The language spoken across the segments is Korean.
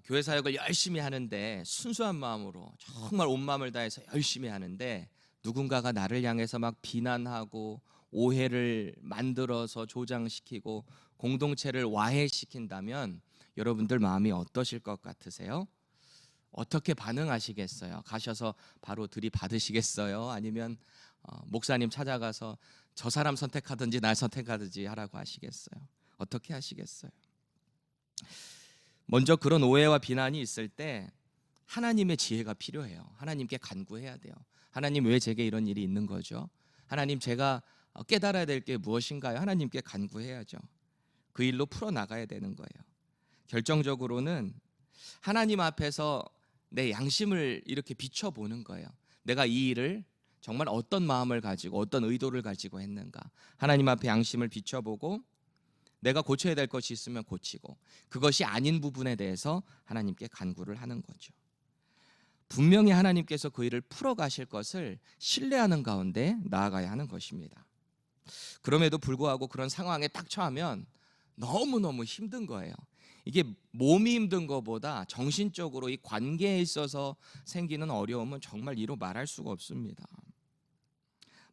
교회 사역을 열심히 하는데 순수한 마음으로 정말 온 마음을 다해서 열심히 하는데 누군가가 나를 향해서 막 비난하고 오해를 만들어서 조장시키고 공동체를 와해시킨다면 여러분들 마음이 어떠실 것 같으세요? 어떻게 반응하시겠어요? 가셔서 바로 들이받으시겠어요? 아니면 목사님 찾아가서 저 사람 선택하든지 날 선택하든지 하라고 하시겠어요? 어떻게 하시겠어요? 먼저 그런 오해와 비난이 있을 때 하나님의 지혜가 필요해요. 하나님께 간구해야 돼요. 하나님, 왜 제게 이런 일이 있는 거죠? 하나님, 제가 깨달아야 될 게 무엇인가요? 하나님께 간구해야죠. 그 일로 풀어나가야 되는 거예요. 결정적으로는 하나님 앞에서 내 양심을 이렇게 비춰보는 거예요. 내가 이 일을 정말 어떤 마음을 가지고 어떤 의도를 가지고 했는가. 하나님 앞에 양심을 비춰보고 내가 고쳐야 될 것이 있으면 고치고, 그것이 아닌 부분에 대해서 하나님께 간구를 하는 거죠. 분명히 하나님께서 그 일을 풀어가실 것을 신뢰하는 가운데 나아가야 하는 것입니다. 그럼에도 불구하고 그런 상황에 딱 처하면 너무너무 힘든 거예요. 이게 몸이 힘든 것보다 정신적으로 이 관계에 있어서 생기는 어려움은 정말 이루 말할 수가 없습니다.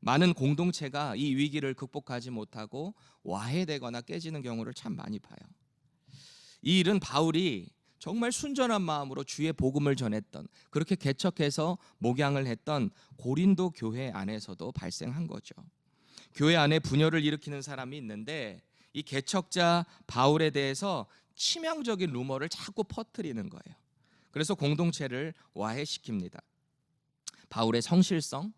많은 공동체가 이 위기를 극복하지 못하고 와해되거나 깨지는 경우를 참 많이 봐요. 이 일은 바울이 정말 순전한 마음으로 주의 복음을 전했던, 그렇게 개척해서 목양을 했던 고린도 교회 안에서도 발생한 거죠. 교회 안에 분열을 일으키는 사람이 있는데 이 개척자 바울에 대해서 치명적인 루머를 자꾸 퍼뜨리는 거예요. 그래서 공동체를 와해시킵니다. 바울의 성실성,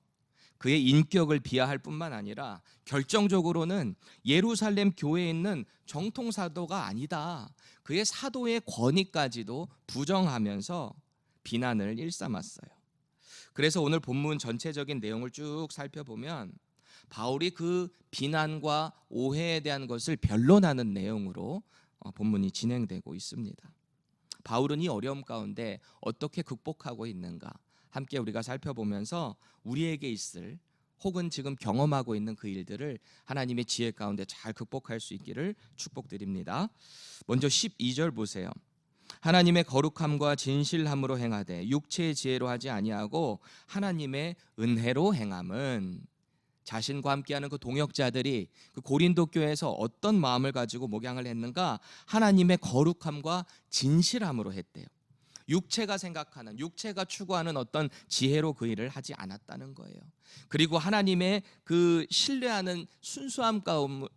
그의 인격을 비하할 뿐만 아니라 결정적으로는 예루살렘 교회에 있는 정통 사도가 아니다, 그의 사도의 권위까지도 부정하면서 비난을 일삼았어요. 그래서 오늘 본문 전체적인 내용을 쭉 살펴보면 바울이 그 비난과 오해에 대한 것을 변론하는 내용으로 본문이 진행되고 있습니다. 바울은 이 어려움 가운데 어떻게 극복하고 있는가, 함께 우리가 살펴보면서 우리에게 있을, 혹은 지금 경험하고 있는 그 일들을 하나님의 지혜 가운데 잘 극복할 수 있기를 축복드립니다. 먼저 12절 보세요. 하나님의 거룩함과 진실함으로 행하되 육체의 지혜로 하지 아니하고 하나님의 은혜로 행함은, 자신과 함께하는 그 동역자들이 그 고린도 교회에서 어떤 마음을 가지고 목양을 했는가? 하나님의 거룩함과 진실함으로 했대요. 육체가 생각하는, 육체가 추구하는 어떤 지혜로 그 일을 하지 않았다는 거예요. 그리고 하나님의 그 신뢰하는 순수함으로,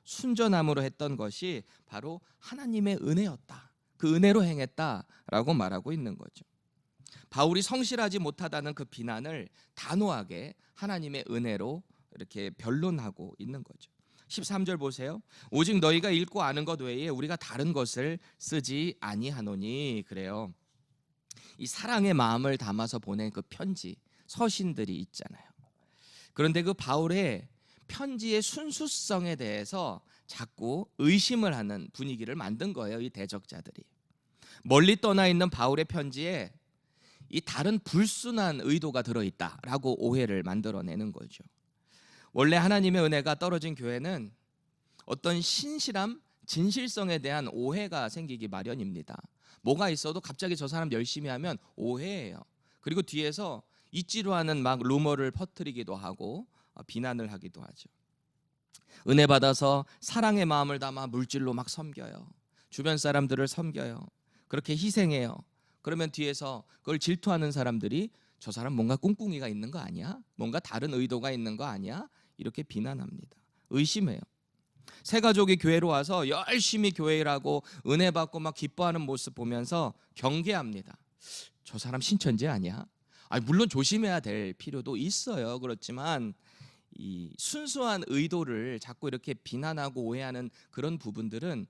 순전함으로 했던 것이 바로 하나님의 은혜였다, 그 은혜로 행했다라고 말하고 있는 거죠. 바울이 성실하지 못하다는 그 비난을 단호하게 하나님의 은혜로 이렇게 변론하고 있는 거죠. 13절 보세요. 오직 너희가 읽고 아는 것 외에 우리가 다른 것을 쓰지 아니하노니, 그래요. 이 사랑의 마음을 담아서 보낸 그 편지, 서신들이 있잖아요. 그런데 그 바울의 편지의 순수성에 대해서 자꾸 의심을 하는 분위기를 만든 거예요, 이 대적자들이. 멀리 떠나 있는 바울의 편지에 이 다른 불순한 의도가 들어있다라고 오해를 만들어내는 거죠. 원래 하나님의 은혜가 떨어진 교회는 어떤 신실함, 진실성에 대한 오해가 생기기 마련입니다. 뭐가 있어도 갑자기 저 사람 열심히 하면 오해예요. 그리고 뒤에서 있지로 않은 막 루머를 퍼뜨리기도 하고 비난을 하기도 하죠. 은혜 받아서 사랑의 마음을 담아 물질로 막 섬겨요. 주변 사람들을 섬겨요. 그렇게 희생해요. 그러면 뒤에서 그걸 질투하는 사람들이 저 사람 뭔가 꿍꿍이가 있는 거 아니야? 뭔가 다른 의도가 있는 거 아니야? 이렇게 비난합니다. 의심해요. 새 가족이 교회로 와서 열심히 교회를 하고 은혜 받고 막 기뻐하는 모습 보면서 경계합니다. 저 사람 신천지 아니야? 물론 조심해야 될 필요도 있어요. 그렇지만 이 순수한 의도를 자꾸 이렇게 비난하고 오해하는 그런 부분들은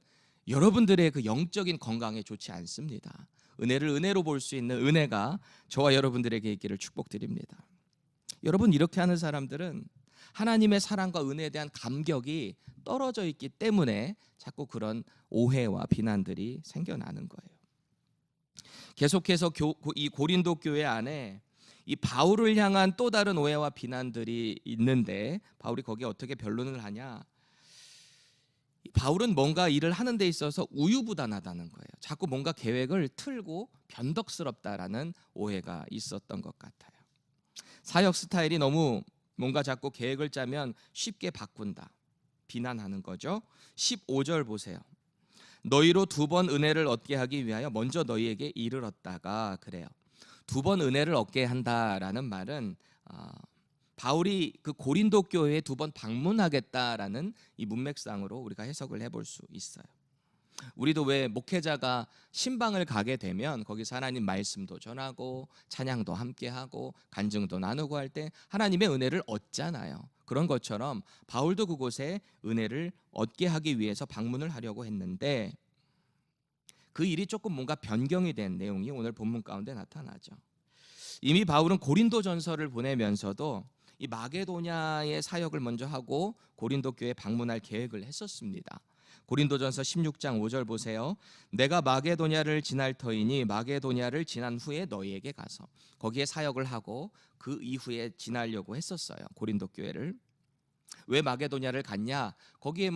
여러분들의 그 영적인 건강에 좋지 않습니다. 은혜를 은혜로 볼 수 있는 은혜가 저와 여러분들에게 있기를 축복드립니다. 여러분, 이렇게 하는 사람들은 하나님의 사랑과 은혜에 대한 감격이 떨어져 있기 때문에 자꾸 그런 오해와 비난들이 생겨나는 거예요. 계속해서 이 고린도 교회 안에 이 바울을 향한 또 다른 오해와 비난들이 있는데 바울이 거기에 어떻게 변론을 하냐? 바울은 뭔가 일을 하는 데 있어서 우유부단하다는 거예요. 자꾸 뭔가 계획을 틀고 변덕스럽다라는 오해가 있었던 것 같아요. 사역 스타일이 너무 뭔가 자꾸 계획을 짜면 쉽게 바꾼다, 비난하는 거죠. 15절 보세요. 너희로 2번 은혜를 얻게 하기 위하여 먼저 너희에게 이르렀다가, 그래요. 2번 은혜를 얻게 한다라는 말은 바울이 그 고린도 교회에 2번 방문하겠다라는 이 문맥상으로 우리가 해석을 해볼 수 있어요. 우리도 왜 목회자가 신방을 가게 되면 거기서 하나님 말씀도 전하고 찬양도 함께 하고 간증도 나누고 할 때 하나님의 은혜를 얻잖아요. 그런 것처럼 바울도 그곳에 은혜를 얻게 하기 위해서 방문을 하려고 했는데 그 일이 조금 뭔가 변경이 된 내용이 오늘 본문 가운데 나타나죠. 이미 바울은 고린도전서를 보내면서도 이 마게도냐의 사역을 먼저 하고 고린도 교회에 방문할 계획을 했었습니다. 고린도전서 16장 5절 보세요. 내가 마게도냐를 지날 터이니 마게도냐를 지난 후에 너희에게 가서, 거기에 사역을 하고 그 이후에 지나려고 했었어요. 고린도 교회를. 왜 마게도냐를 갔냐? 거기에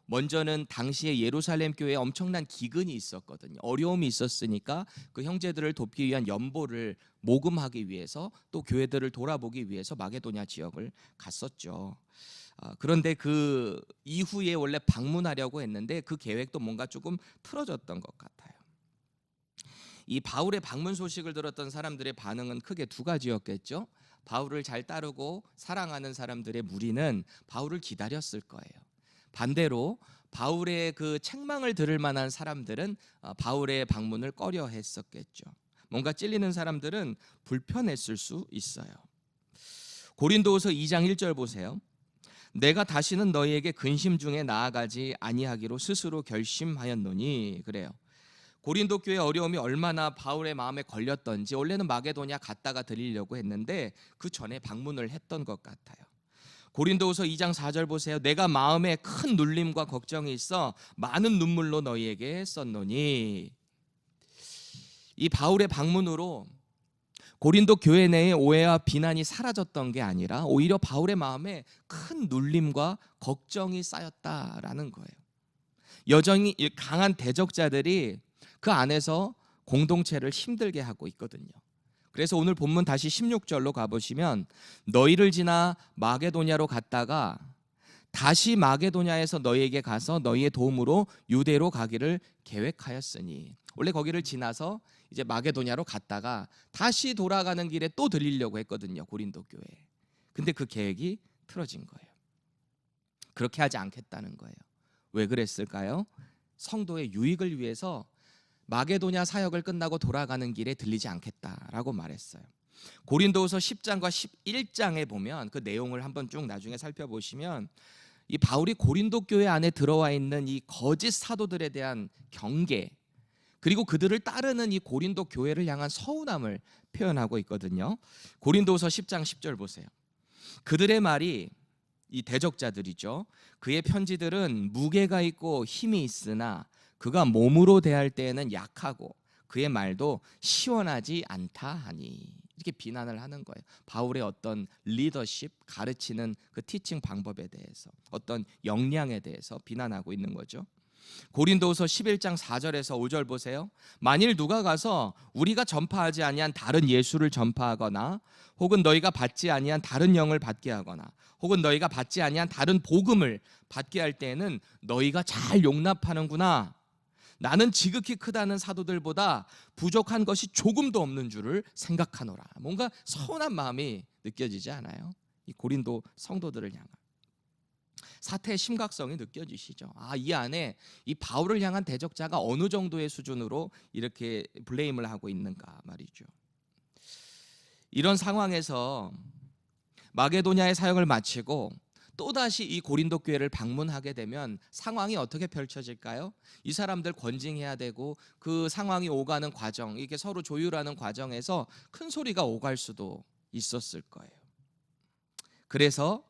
먼저는 당시에 예루살렘 교회에 엄청난 기근이 있었거든요. 어려움이 있었으니까 그 형제들을 돕기 위한 연보를 모금하기 위해서, 또 교회들을 돌아보기 위해서 마게도냐 지역을 갔었죠. 그런데 그 이후에 원래 방문하려고 했는데 그 계획도 뭔가 조금 틀어졌던 것 같아요. 이 바울의 방문 소식을 들었던 사람들의 반응은 크게 2가지였겠죠. 바울을 잘 따르고 사랑하는 사람들의 무리는 바울을 기다렸을 거예요. 반대로 바울의 그 책망을 들을 만한 사람들은 바울의 방문을 꺼려 했었겠죠. 뭔가 찔리는 사람들은 불편했을 수 있어요. 고린도후서 2장 1절 보세요. 내가 다시는 너희에게 근심 중에 나아가지 아니하기로 스스로 결심하였노니, 그래요. 고린도 교회 어려움이 얼마나 바울의 마음에 걸렸던지 원래는 마게도냐 갔다가 들리려고 했는데 그 전에 방문을 했던 것 같아요. 고린도후서 2장 4절 보세요. 내가 마음에 큰 눌림과 걱정이 있어 많은 눈물로 너희에게 썼노니. 이 바울의 방문으로 고린도 교회 내의 오해와 비난이 사라졌던 게 아니라 오히려 바울의 마음에 큰 눌림과 걱정이 쌓였다라는 거예요. 여전히 강한 대적자들이 그 안에서 공동체를 힘들게 하고 있거든요. 그래서 오늘 본문 다시 16절로 가보시면 너희를 지나 마게도냐로 갔다가 다시 마게도냐에서 너희에게 가서 너희의 도움으로 유대로 가기를 계획하였으니, 원래 거기를 지나서 이제 마게도냐로 갔다가 다시 돌아가는 길에 또 들리려고 했거든요, 고린도 교회. 근데 그 계획이 틀어진 거예요. 그렇게 하지 않겠다는 거예요. 왜 그랬을까요? 성도의 유익을 위해서 마게도냐 사역을 끝나고 돌아가는 길에 들리지 않겠다라고 말했어요. 고린도후서 10장과 11장에 보면 그 내용을 한번 쭉 나중에 살펴보시면 이 바울이 고린도 교회 안에 들어와 있는 이 거짓 사도들에 대한 경계, 그리고 그들을 따르는 이 고린도 교회를 향한 서운함을 표현하고 있거든요. 고린도후서 10장 10절 보세요. 그들의 말이, 이 대적자들이죠, 그의 편지들은 무게가 있고 힘이 있으나 그가 몸으로 대할 때에는 약하고 그의 말도 시원하지 않다 하니, 이렇게 비난을 하는 거예요. 바울의 어떤 리더십, 가르치는 그 티칭 방법에 대해서, 어떤 역량에 대해서 비난하고 있는 거죠. 고린도후서 11장 4절에서 5절 보세요. 만일 누가 가서 우리가 전파하지 아니한 다른 예수를 전파하거나, 혹은 너희가 받지 아니한 다른 영을 받게 하거나, 혹은 너희가 받지 아니한 다른 복음을 받게 할 때에는 너희가 잘 용납하는구나. 나는 지극히 크다는 사도들보다 부족한 것이 조금도 없는 줄을 생각하노라. 뭔가 서운한 마음이 느껴지지 않아요? 이 고린도 성도들을 향한 사태의 심각성이 느껴지시죠? 이 안에 이 바울을 향한 대적자가 어느 정도의 수준으로 이렇게 블레임을 하고 있는가 말이죠. 이런 상황에서 마게도냐의 사역을 마치고 또다시 이 고린도 교회를 방문하게 되면 상황이 어떻게 펼쳐질까요? 이 사람들 권징해야 되고 그 상황이 오가는 과정, 이게 서로 조율하는 과정에서 큰 소리가 오갈 수도 있었을 거예요. 그래서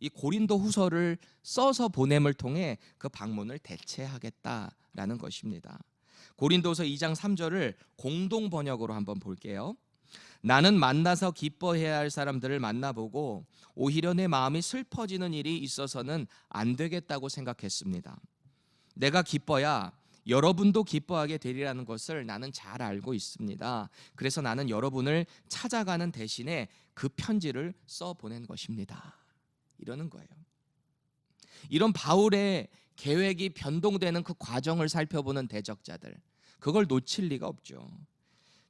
이 고린도 후서를 써서 보냄을 통해 그 방문을 대체하겠다라는 것입니다. 고린도서 2장 3절을 공동 번역으로 한번 볼게요. 나는 만나서 기뻐해야 할 사람들을 만나보고 오히려 내 마음이 슬퍼지는 일이 있어서는 안 되겠다고 생각했습니다. 내가 기뻐야 여러분도 기뻐하게 되리라는 것을 나는 잘 알고 있습니다. 그래서 나는 여러분을 찾아가는 대신에 그 편지를 써 보낸 것입니다. 이러는 거예요. 이런 바울의 계획이 변동되는 그 과정을 살펴보는 대적자들, 그걸 놓칠 리가 없죠.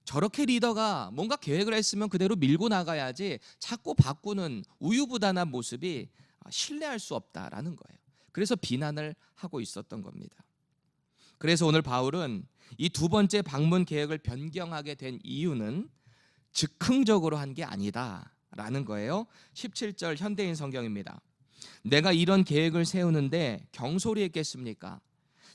저렇게 리더가 뭔가 계획을 했으면 그대로 밀고 나가야지 자꾸 바꾸는 우유부단한 모습이 신뢰할 수 없다라는 거예요. 그래서 비난을 하고 있었던 겁니다. 그래서 오늘 바울은 이 두 번째 방문 계획을 변경하게 된 이유는 즉흥적으로 한 게 아니다라는 거예요. 17절 현대인 성경입니다. 내가 이런 계획을 세우는데 경솔히 했겠습니까?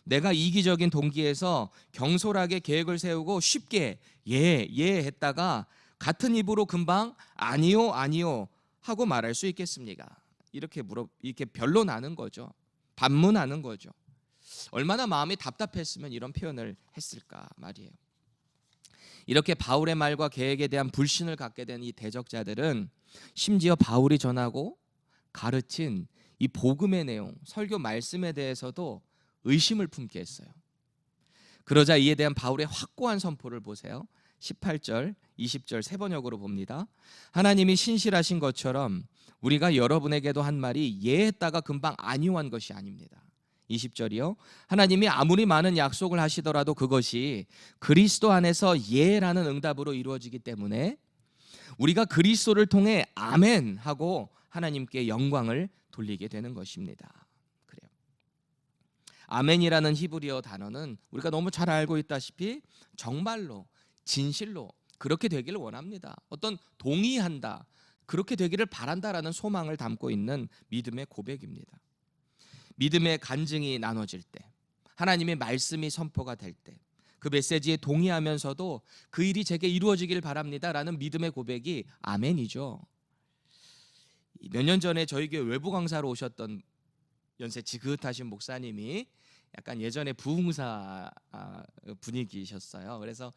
내가 이기적인 동기에서 경솔하게 계획을 세우고 쉽게 예 했다가 같은 입으로 금방 아니요 하고 말할 수 있겠습니까? 이렇게 변론하는 거죠. 반문하는 거죠. 얼마나 마음이 답답했으면 이런 표현을 했을까 말이에요. 이렇게 바울의 말과 계획에 대한 불신을 갖게 된 이 대적자들은 심지어 바울이 전하고 가르친 이 복음의 내용, 설교 말씀에 대해서도 의심을 품게 했어요. 그러자 이에 대한 바울의 확고한 선포를 보세요. 18절, 20절 세 번역으로 봅니다. 하나님이 신실하신 것처럼 우리가 여러분에게도 한 말이 예 했다가 금방 아니요 한 것이 아닙니다. 20절이요. 하나님이 아무리 많은 약속을 하시더라도 그것이 그리스도 안에서 예라는 응답으로 이루어지기 때문에 우리가 그리스도를 통해 아멘 하고 하나님께 영광을 돌리게 되는 것입니다. 그래요. 아멘이라는 히브리어 단어는 우리가 너무 잘 알고 있다시피 정말로, 진실로 그렇게 되기를 원합니다. 어떤 동의한다, 그렇게 되기를 바란다라는 소망을 담고 있는 믿음의 고백입니다. 믿음의 간증이 나눠질 때, 하나님의 말씀이 선포가 될 때, 그 메시지에 동의하면서도 그 일이 제게 이루어지길 바랍니다라는 믿음의 고백이 아멘이죠. 몇 년 전에 저희 교회 외부 강사로 오셨던 연세 지긋하신 목사님이 약간 예전에 부흥사 분위기셨어요. 그래서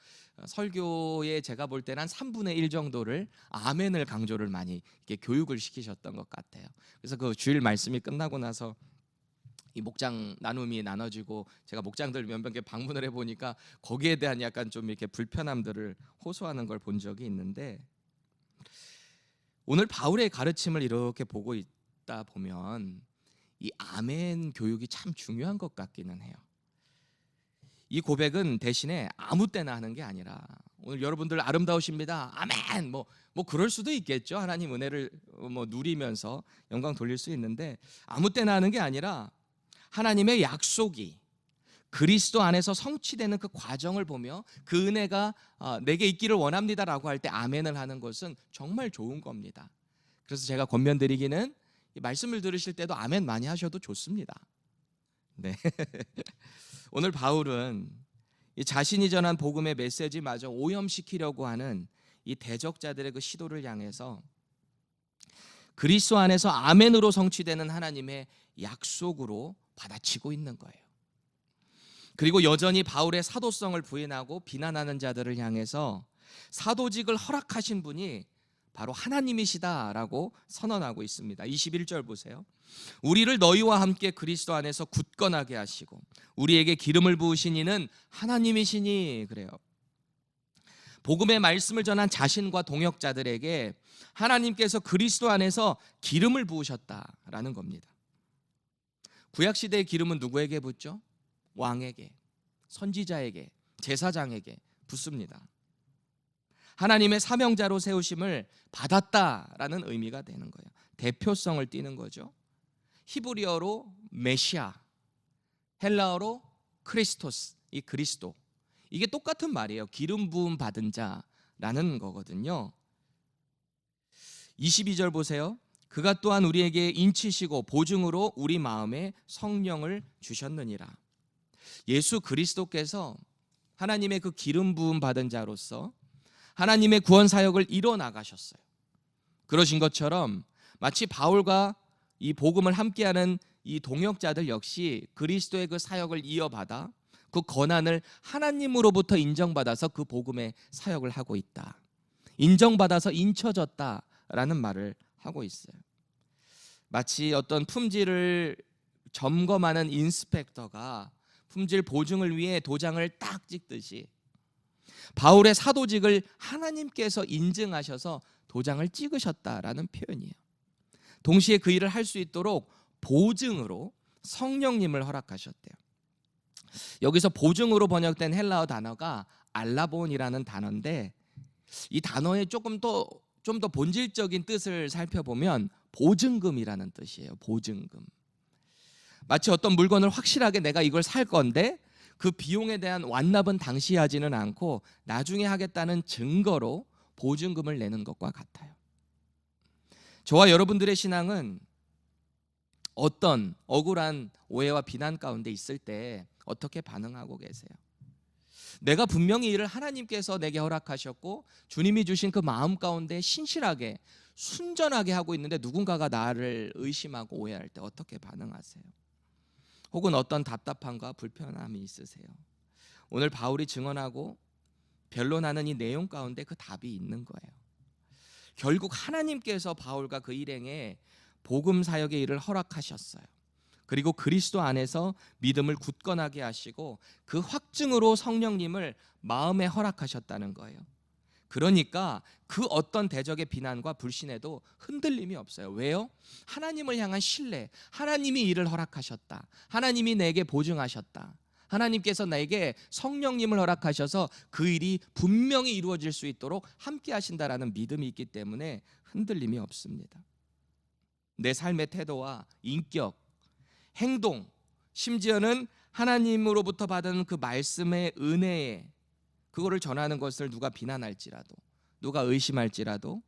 설교에 제가 볼 때는 한 3분의 1 정도를 아멘을 강조를 많이 이렇게 교육을 시키셨던 것 같아요. 그래서 그 주일 말씀이 끝나고 나서 이 목장 나눔이 나눠지고 제가 목장들 몇몇 개 방문을 해보니까 거기에 대한 약간 좀 이렇게 불편함들을 호소하는 걸 본 적이 있는데, 오늘 바울의 가르침을 이렇게 보고 있다 보면 이 아멘 교육이 참 중요한 것 같기는 해요. 이 고백은 대신에 아무 때나 하는 게 아니라, 오늘 여러분들 아름다우십니다 아멘 뭐 그럴 수도 있겠죠. 하나님 은혜를 누리면서 영광 돌릴 수 있는데, 아무 때나 하는 게 아니라 하나님의 약속이 그리스도 안에서 성취되는 그 과정을 보며 그 은혜가 내게 있기를 원합니다라고 할 때 아멘을 하는 것은 정말 좋은 겁니다. 그래서 제가 권면드리기는 이 말씀을 들으실 때도 아멘 많이 하셔도 좋습니다. 네. 오늘 바울은 이 자신이 전한 복음의 메시지마저 오염시키려고 하는 이 대적자들의 그 시도를 향해서 그리스도 안에서 아멘으로 성취되는 하나님의 약속으로 받아치고 있는 거예요. 그리고 여전히 바울의 사도성을 부인하고 비난하는 자들을 향해서 사도직을 허락하신 분이 바로 하나님이시다라고 선언하고 있습니다. 21절 보세요. 우리를 너희와 함께 그리스도 안에서 굳건하게 하시고 우리에게 기름을 부으신 이는 하나님이시니. 그래요. 복음의 말씀을 전한 자신과 동역자들에게 하나님께서 그리스도 안에서 기름을 부으셨다라는 겁니다. 구약시대의 기름은 누구에게 붓죠? 왕에게, 선지자에게, 제사장에게 붓습니다. 하나님의 사명자로 세우심을 받았다라는 의미가 되는 거예요. 대표성을 띠는 거죠. 히브리어로 메시아, 헬라어로 크리스토스, 이 그리스도, 이게 똑같은 말이에요. 기름 부음 받은 자라는 거거든요. 22절 보세요. 그가 또한 우리에게 인치시고 보증으로 우리 마음에 성령을 주셨느니라. 예수 그리스도께서 하나님의 그 기름 부음 받은 자로서 하나님의 구원 사역을 이뤄 나가셨어요. 그러신 것처럼 마치 바울과 이 복음을 함께하는 이 동역자들 역시 그리스도의 그 사역을 이어받아 그 권한을 하나님으로부터 인정받아서 그 복음의 사역을 하고 있다. 인정받아서 인쳐졌다라는 말을 하고 있어요. 마치 어떤 품질을 점검하는 인스펙터가 품질 보증을 위해 도장을 딱 찍듯이 바울의 사도직을 하나님께서 인증하셔서 도장을 찍으셨다라는 표현이에요. 동시에 그 일을 할 수 있도록 보증으로 성령님을 허락하셨대요. 여기서 보증으로 번역된 헬라어 단어가 알라본이라는 단어인데, 이 단어의 좀 더 본질적인 뜻을 살펴보면 보증금이라는 뜻이에요. 보증금. 마치 어떤 물건을 확실하게 내가 이걸 살 건데 그 비용에 대한 완납은 당시 하지는 않고 나중에 하겠다는 증거로 보증금을 내는 것과 같아요. 저와 여러분들의 신앙은 어떤 억울한 오해와 비난 가운데 있을 때 어떻게 반응하고 계세요? 내가 분명히 이를 하나님께서 내게 허락하셨고 주님이 주신 그 마음 가운데 신실하게 순전하게 하고 있는데 누군가가 나를 의심하고 오해할 때 어떻게 반응하세요? 혹은 어떤 답답함과 불편함이 있으세요? 오늘 바울이 증언하고 변론하는 이 내용 가운데 그 답이 있는 거예요. 결국 하나님께서 바울과 그 일행에 복음 사역의 일을 허락하셨어요. 그리고 그리스도 안에서 믿음을 굳건하게 하시고 그 확증으로 성령님을 마음에 허락하셨다는 거예요. 그러니까 그 어떤 대적의 비난과 불신에도 흔들림이 없어요. 왜요? 하나님을 향한 신뢰, 하나님이 일을 허락하셨다, 하나님이 내게 보증하셨다, 하나님께서 나에게 성령님을 허락하셔서 그 일이 분명히 이루어질 수 있도록 함께 하신다라는 믿음이 있기 때문에 흔들림이 없습니다. 내 삶의 태도와 인격, 행동, 심지어는 하나님으로부터 받은 그 말씀의 은혜에 그거를 전하는 것을 누가 비난할지라도, 누가 의심할지라도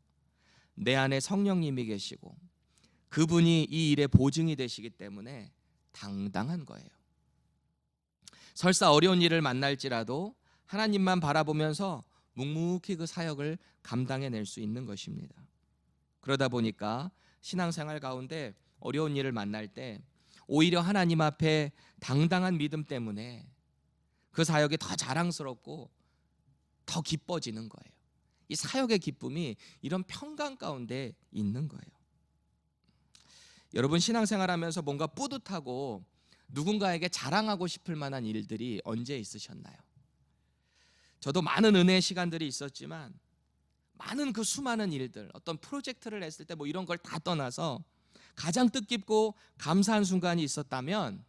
내 안에 성령님이 계시고 그분이 이 일의 보증이 되시기 때문에 당당한 거예요. 설사 어려운 일을 만날지라도 하나님만 바라보면서 묵묵히 그 사역을 감당해낼 수 있는 것입니다. 그러다 보니까 신앙생활 가운데 어려운 일을 만날 때 오히려 하나님 앞에 당당한 믿음 때문에 그 사역이 더 자랑스럽고 더 기뻐지는 거예요. 이 사역의 기쁨이 이런 평강 가운데 있는 거예요. 여러분, 신앙생활하면서 뭔가 뿌듯하고 누군가에게 자랑하고 싶을 만한 일들이 언제 있으셨나요? 저도 많은 은혜의 시간들이 있었지만 많은 그 수많은 일들, 어떤 프로젝트를 했을 때 뭐 이런 걸 다 떠나서 가장 뜻깊고 감사한 순간이 있었다면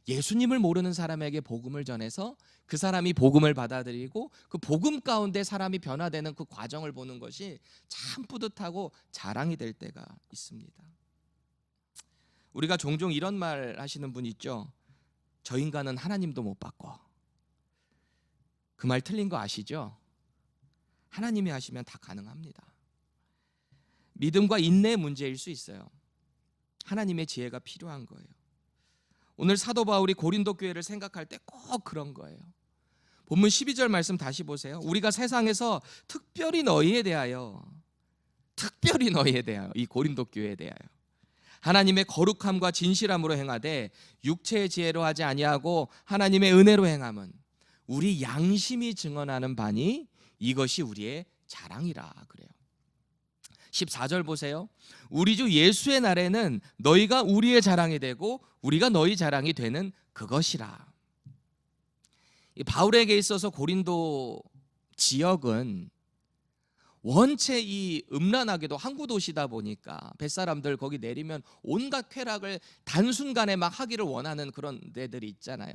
예수님을 모르는 사람에게 복음을 전해서 그 사람이 복음을 받아들이고 그 복음 가운데 사람이 변화되는 그 과정을 보는 것이 참 뿌듯하고 자랑이 될 때가 있습니다. 우리가 종종 이런 말 하시는 분 있죠. 저 인간은 하나님도 못 바꿔. 그 말 틀린 거 아시죠? 하나님이 하시면 다 가능합니다. 믿음과 인내의 문제일 수 있어요. 하나님의 지혜가 필요한 거예요. 오늘 사도 바울이 고린도 교회를 생각할 때 꼭 그런 거예요. 본문 12절 말씀 다시 보세요. 우리가 세상에서 특별히 너희에 대하여 이 고린도 교회에 대하여 하나님의 거룩함과 진실함으로 행하되 육체의 지혜로 하지 아니하고 하나님의 은혜로 행함은 우리 양심이 증언하는 바니 이것이 우리의 자랑이라 그래요. 14절 보세요. 우리 주 예수의 날에는 너희가 우리의 자랑이 되고 우리가 너희 자랑이 되는 그것이라. 이 바울에게 있어서 고린도 지역은 원체 이 음란하게도 항구 도시다 보니까 뱃사람들 거기 내리면 온갖 쾌락을 단순간에 막 하기를 원하는 그런 데들이 있잖아요.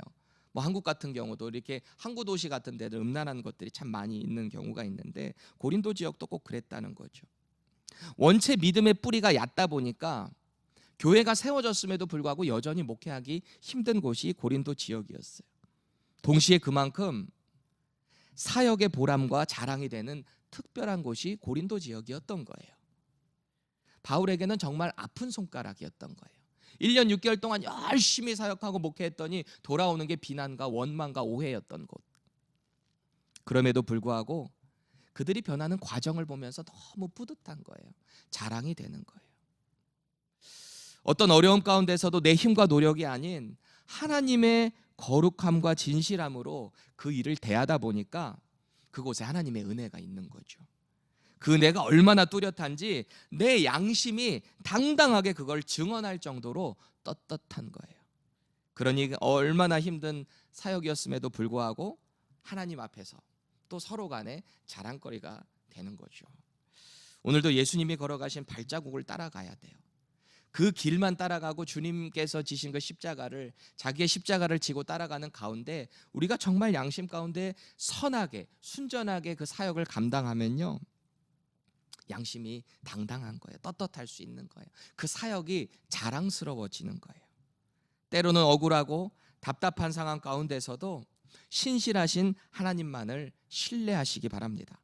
뭐 한국 같은 경우도 이렇게 항구 도시 같은 데들 음란한 것들이 참 많이 있는 경우가 있는데 고린도 지역도 꼭 그랬다는 거죠. 원체 믿음의 뿌리가 얕다 보니까 교회가 세워졌음에도 불구하고 여전히 목회하기 힘든 곳이 고린도 지역이었어요. 동시에 그만큼 사역의 보람과 자랑이 되는 특별한 곳이 고린도 지역이었던 거예요. 바울에게는 정말 아픈 손가락이었던 거예요. 1년 6개월 동안 열심히 사역하고 목회했더니 돌아오는 게 비난과 원망과 오해였던 곳. 그럼에도 불구하고 그들이 변하는 과정을 보면서 너무 뿌듯한 거예요. 자랑이 되는 거예요. 어떤 어려움 가운데서도 내 힘과 노력이 아닌 하나님의 거룩함과 진실함으로 그 일을 대하다 보니까 그곳에 하나님의 은혜가 있는 거죠. 그 은혜가 얼마나 뚜렷한지 내 양심이 당당하게 그걸 증언할 정도로 떳떳한 거예요. 그러니 얼마나 힘든 사역이었음에도 불구하고 하나님 앞에서 또 서로 간에 자랑거리가 되는 거죠. 오늘도 예수님이 걸어가신 발자국을 따라가야 돼요. 그 길만 따라가고 주님께서 지신 그 십자가를, 자기의 십자가를 지고 따라가는 가운데 우리가 정말 양심 가운데 선하게 순전하게 그 사역을 감당하면요, 양심이 당당한 거예요. 떳떳할 수 있는 거예요. 그 사역이 자랑스러워지는 거예요. 때로는 억울하고 답답한 상황 가운데서도 신실하신 하나님만을 신뢰하시기 바랍니다.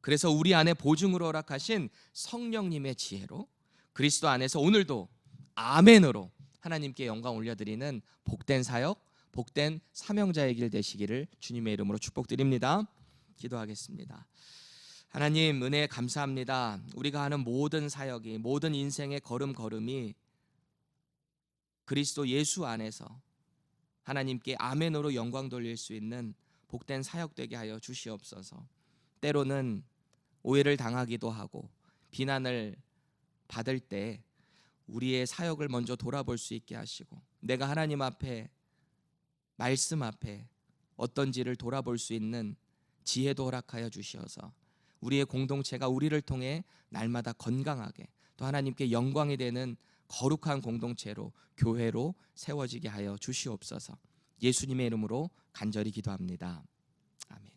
그래서 우리 안에 보증으로 허락하신 성령님의 지혜로 그리스도 안에서 오늘도 아멘으로 하나님께 영광 올려드리는 복된 사역, 복된 사명자의 길 되시기를 주님의 이름으로 축복드립니다. 기도하겠습니다. 하나님, 은혜 감사합니다. 우리가 하는 모든 사역이, 모든 인생의 걸음걸음이 그리스도 예수 안에서 하나님께 아멘으로 영광 돌릴 수 있는 복된 사역되게 하여 주시옵소서. 때로는 오해를 당하기도 하고 비난을 받을 때 우리의 사역을 먼저 돌아볼 수 있게 하시고, 내가 하나님 앞에, 말씀 앞에 어떤지를 돌아볼 수 있는 지혜도 허락하여 주시어서 우리의 공동체가 우리를 통해 날마다 건강하게 또 하나님께 영광이 되는 거룩한 공동체로, 교회로 세워지게 하여 주시옵소서. 예수님의 이름으로 간절히 기도합니다. 아멘.